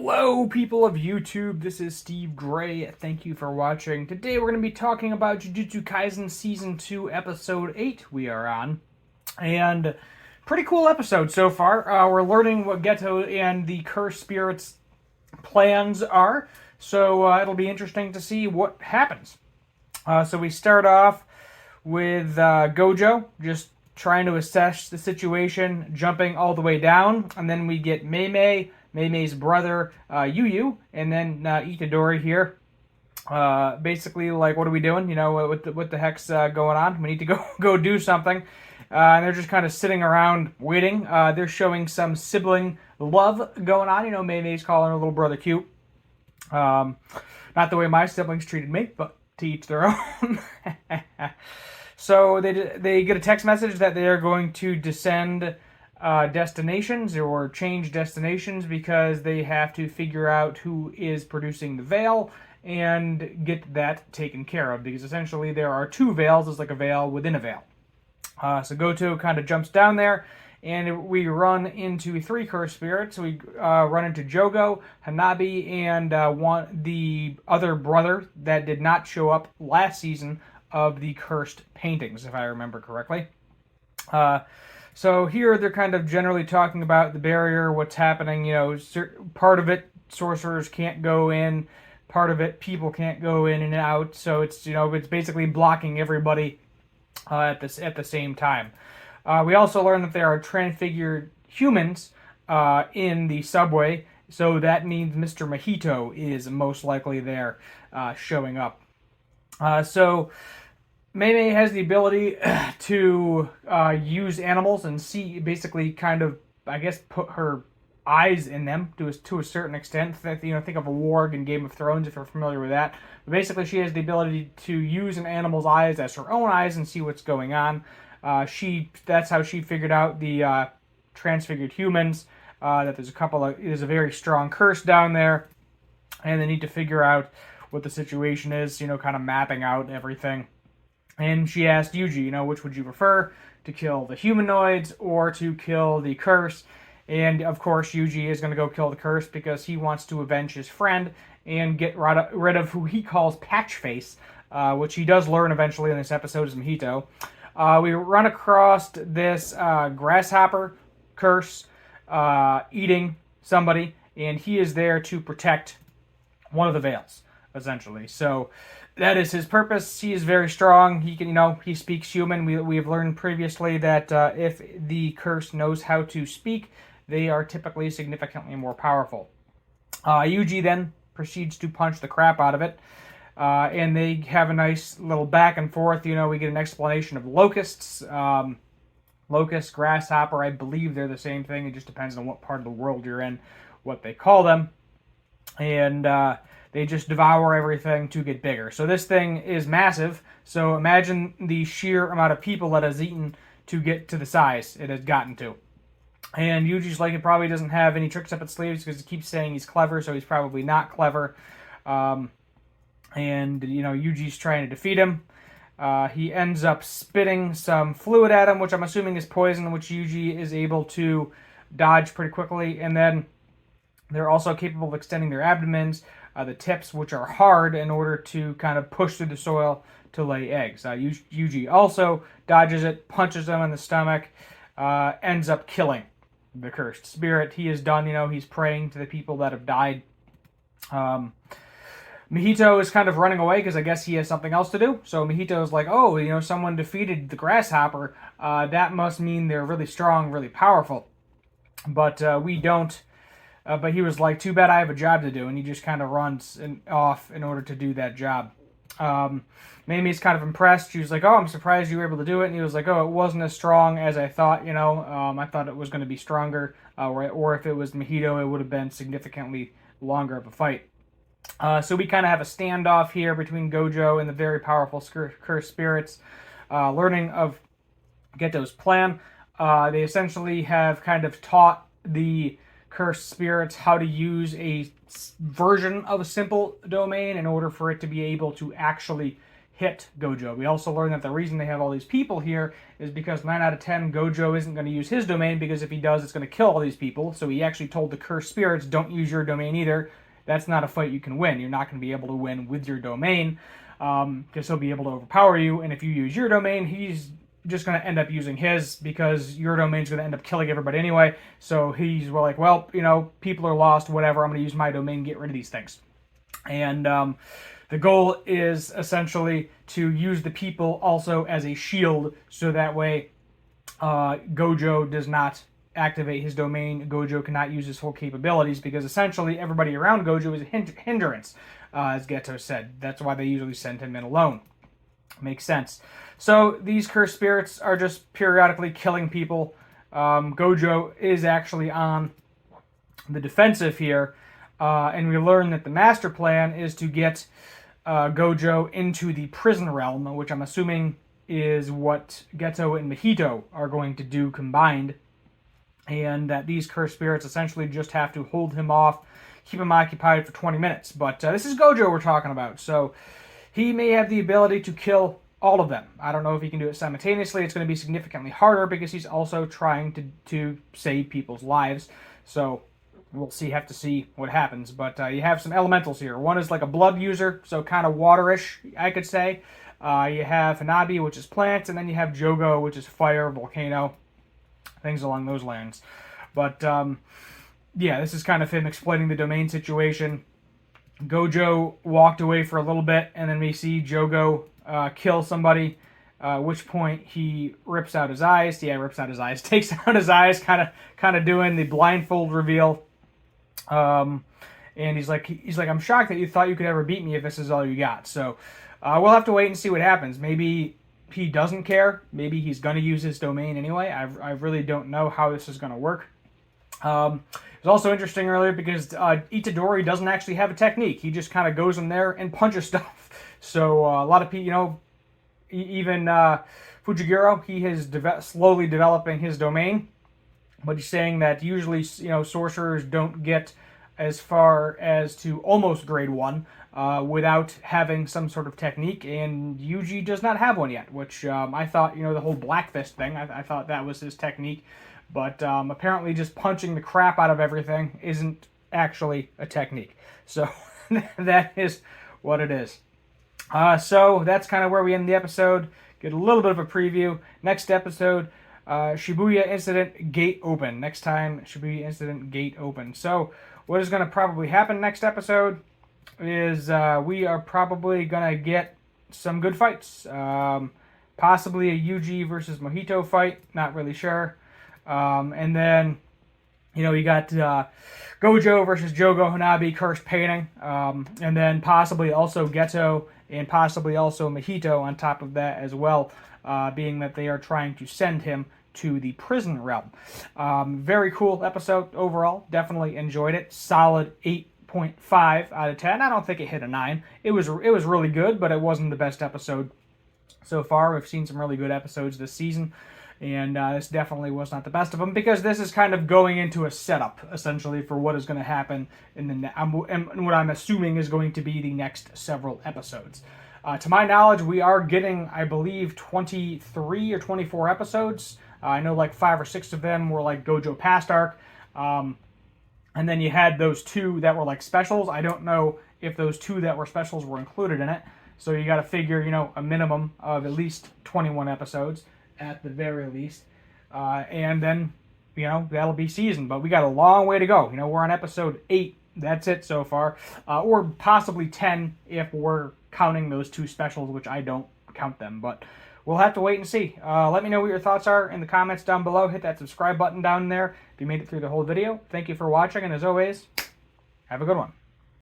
Hello, people of YouTube. This is Steve Gray. Thank you for watching. Today we're going to be talking about Jujutsu Kaisen Season 2, Episode 8 we are on. And pretty cool episode so far. We're learning what Geto and the Cursed Spirits' plans are. So it'll be interesting to see what happens. So we start off with Gojo just trying to assess the situation, jumping all the way down. And then we get Mei's brother, Yu, and then Itadori here. Basically, like, what are we doing? You know, what the heck's going on? We need to go do something. And they're just kind of sitting around waiting. They're showing some sibling love going on. You know, Mei's calling her little brother cute. Not the way my siblings treated me, but to each their own. So they get a text message that they are going to descend destinations or change destinations because they have to figure out who is producing the veil and get that taken care of, because essentially there are two veils. It's like a veil within a veil. So Goto kind of jumps down there, and we run into three cursed spirits. We run into Jogo, Hanabi, and the other brother that did not show up last season of the cursed paintings, if I remember correctly. So here they're kind of generally talking about the barrier, what's happening. You know, part of it sorcerers can't go in, part of it people can't go in and out. So it's, you know, it's basically blocking everybody at the same time. We also learn that there are transfigured humans in the subway, so that means Mr. Mojito is most likely there, showing up. So Mei has the ability to use animals and see, basically kind of, I guess, put her eyes in them to a certain extent. You know, think of a warg in Game of Thrones if you're familiar with that. But basically, she has the ability to use an animal's eyes as her own eyes and see what's going on. That's how she figured out the transfigured humans. That there's a very strong curse down there, and they need to figure out what the situation is. You know, kind of mapping out everything. And she asked Yuji, you know, which would you prefer, to kill the humanoids or to kill the curse? And of course, Yuji is going to go kill the curse because he wants to avenge his friend and get rid of who he calls Patchface, which he does learn eventually in this episode is Mojito. We run across this grasshopper curse eating somebody, and he is there to protect one of the veils, essentially. So that is his purpose. He is very strong. He can, you know, he speaks human. We have learned previously that if the curse knows how to speak, they are typically significantly more powerful. Yuji then proceeds to punch the crap out of it. And they have a nice little back and forth. You know, we get an explanation of locusts. Locust, grasshopper, I believe they're the same thing. It just depends on what part of the world you're in, what they call them. And they just devour everything to get bigger. So this thing is massive. So imagine the sheer amount of people that has eaten to get to the size it has gotten to. And Yuji's like, it probably doesn't have any tricks up its sleeves because he keeps saying he's clever, so he's probably not clever. And, you know, Yuji's trying to defeat him. He ends up spitting some fluid at him, which I'm assuming is poison, which Yuji is able to dodge pretty quickly. And then they're also capable of extending their abdomens, the tips, which are hard, in order to kind of push through the soil to lay eggs. Yuji also dodges it, punches them in the stomach, ends up killing the cursed spirit. He is done, you know, he's praying to the people that have died. Mojito is kind of running away because I guess he has something else to do. So Mojito is like, oh, you know, someone defeated the grasshopper. That must mean they're really strong, really powerful. But we don't. But he was like, too bad I have a job to do. And he just kind of runs off in order to do that job. Mimi's kind of impressed. She was like, oh, I'm surprised you were able to do it. And he was like, oh, it wasn't as strong as I thought, you know. I thought it was going to be stronger. Or if it was Mojito, it would have been significantly longer of a fight. So we kind of have a standoff here between Gojo and the very powerful cursed spirits, learning of Geto's plan. They essentially have kind of taught the cursed spirits how to use a version of a simple domain in order for it to be able to actually hit Gojo. We also learned that the reason they have all these people here is because 9 out of 10, Gojo isn't going to use his domain, because if he does, it's going to kill all these people. So he actually told the cursed spirits, don't use your domain either. That's not a fight you can win. You're not going to be able to win with your domain, because he'll be able to overpower you. And if you use your domain, he's just going to end up using his, because your domain's going to end up killing everybody anyway. So he's like, well, people are lost, whatever. I'm going to use my domain, get rid of these things. And the goal is essentially to use the people also as a shield, so that way Gojo does not activate his domain. Gojo cannot use his full capabilities, because essentially everybody around Gojo is a hindrance, as Geto said. That's why they usually send him in alone. Makes sense. So these cursed spirits are just periodically killing people. Gojo is actually on the defensive here, and we learn that the master plan is to get Gojo into the prison realm, which I'm assuming is what Geto and Mahito are going to do combined, and that these cursed spirits essentially just have to hold him off, keep him occupied for 20 minutes. But this is Gojo we're talking about, so he may have the ability to kill all of them. I don't know if he can do it simultaneously. It's going to be significantly harder, because he's also trying to save people's lives. So we'll have to see what happens. But you have some elementals here. One is like a blood user, so kind of waterish, I could say. You have Hanabi, which is plants, and then you have Jogo, which is fire, volcano, things along those lines. But yeah, this is kind of him explaining the domain situation. Gojo walked away for a little bit, and then we see Jogo kill somebody, at which point he rips out his eyes. Yeah, rips out his eyes. Takes out his eyes, kind of doing the blindfold reveal. And he's like, I'm shocked that you thought you could ever beat me if this is all you got. So we'll have to wait and see what happens. Maybe he doesn't care. Maybe he's going to use his domain anyway. I really don't know how this is going to work. It was also interesting earlier because Itadori doesn't actually have a technique. He just kind of goes in there and punches stuff. So a lot of people, even Fujiguro, he is slowly developing his domain. But he's saying that usually, sorcerers don't get as far as to almost grade 1 without having some sort of technique, and Yuji does not have one yet, which I thought, the whole Black Fist thing, I thought that was his technique. But apparently just punching the crap out of everything isn't actually a technique. So that is what it is. So that's kind of where we end the episode. Get a little bit of a preview. Next episode, Shibuya Incident Gate Open. Next time, Shibuya Incident Gate Open. So what is going to probably happen next episode is we are probably going to get some good fights. Possibly a Yuji versus Mojito fight. Not really sure. And then, you got Gojo versus Jogo Hanabi Cursed Painting. And then possibly also Geto and possibly also Mojito on top of that as well, being that they are trying to send him to the prison realm. Very cool episode overall. Definitely enjoyed it. Solid 8.5 out of 10. I don't think it hit a 9. It was really good, but it wasn't the best episode so far. We've seen some really good episodes this season, and this definitely was not the best of them, because this is kind of going into a setup, essentially, for what is going to happen and what I'm assuming is going to be the next several episodes. To my knowledge, we are getting, I believe, 23 or 24 episodes. I know like 5 or 6 of them were like Gojo Past Arc. And then you had those 2 that were like specials. I don't know if those 2 that were specials were included in it. So you got to figure, a minimum of at least 21 episodes at the very least. And then, that'll be season. But we got a long way to go. We're on episode 8. That's it so far. Or possibly 10 if we're counting those 2 specials, which I don't count them. But we'll have to wait and see. Let me know what your thoughts are in the comments down below. Hit that subscribe button down there if you made it through the whole video. Thank you for watching, and as always, have a good one.